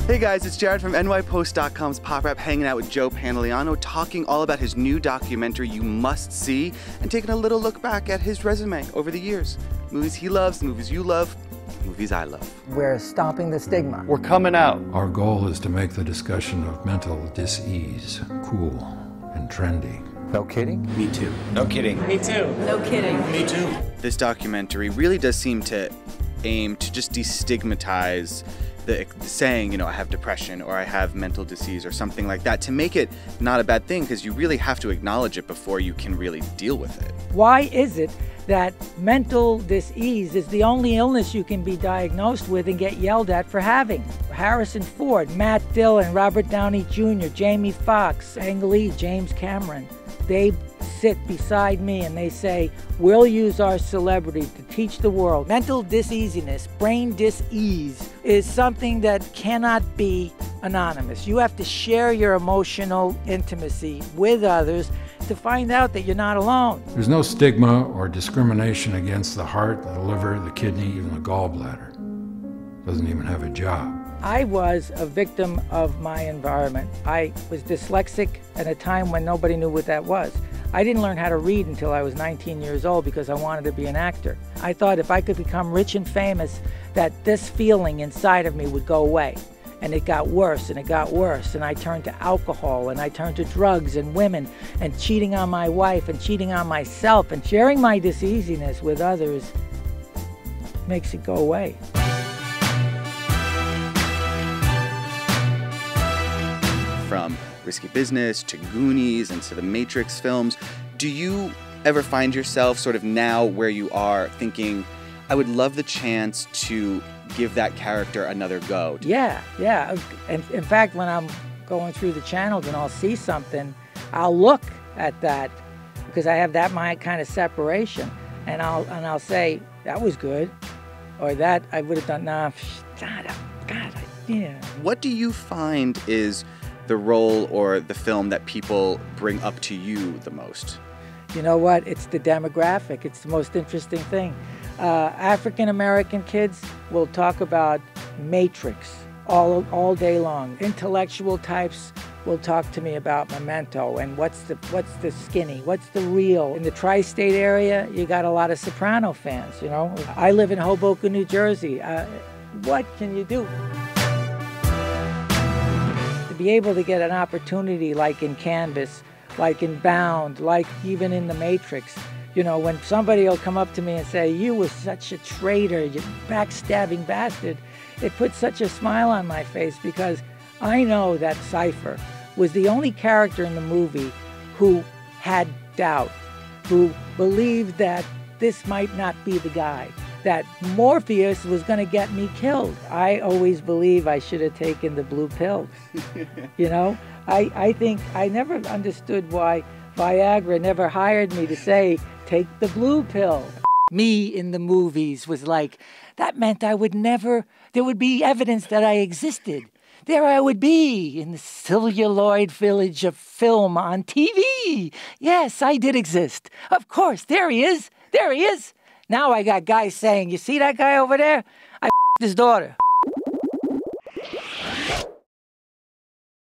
Hey guys, it's Jared from NYPost.com's PopWrap hanging out with Joe Pantoliano, talking all about his new documentary you must see and taking a little look back at his resume over the years. Movies he loves, movies you love, movies I love. We're stopping the stigma. We're coming out. Our goal is to make the discussion of mental dis-ease cool and trendy. No kidding? Me too. No kidding. Me too. No kidding. Me too. This documentary really does seem to aim to just destigmatize the saying, you know, I have depression or I have mental disease or something like that, to make it not a bad thing, because you really have to acknowledge it before you can really deal with it. Why is it that mental dis-ease is the only illness you can be diagnosed with and get yelled at for having? Harrison Ford, Matt Dillon, Robert Downey Jr., Jamie Foxx, Ang Lee, James Cameron, they sit beside me and they say, we'll use our celebrity to teach the world. Mental diseasiness, brain dis-ease, is something that cannot be anonymous. You have to share your emotional intimacy with others to find out that you're not alone. There's no stigma or discrimination against the heart, the liver, the kidney, even the gallbladder. Doesn't even have a job. I was a victim of my environment. I was dyslexic at a time when nobody knew what that was. I didn't learn how to read until I was 19 years old because I wanted to be an actor. I thought if I could become rich and famous, that this feeling inside of me would go away. And it got worse and it got worse. And I turned to alcohol and I turned to drugs and women and cheating on my wife and cheating on myself. And sharing my diseasiness with others makes it go away. From Risky Business to Goonies and to the Matrix films, do you ever find yourself sort of now where you are thinking, I would love the chance to give that character another go? Yeah. And in fact, when I'm going through the channels and I'll see something, I'll look at that because I have that mind kind of separation, and I'll say that was good, or that I would have done. Yeah. What do you find is the role or the film that people bring up to you the most? You know what? It's the demographic. It's the most interesting thing. African American kids will talk about Matrix all day long. Intellectual types will talk to me about Memento and what's the skinny, what's the real. In the tri-state area, you got a lot of Soprano fans. You know, I live in Hoboken, New Jersey. What can you do? To be able to get an opportunity like in Canvas, like in Bound, like even in The Matrix, you know, when somebody will come up to me and say, you were such a traitor, you backstabbing bastard, it puts such a smile on my face because I know that Cypher was the only character in the movie who had doubt, who believed that this might not be the guy, that Morpheus was going to get me killed. I always believe I should have taken the blue pill. You know, I think I never understood why Viagra never hired me to say, take the blue pill. Me in the movies was like, that meant I would never, there would be evidence that I existed. There I would be in the celluloid village of film on TV. Yes, I did exist. Of course, there he is. There he is. Now I got guys saying, you see that guy over there? I his daughter.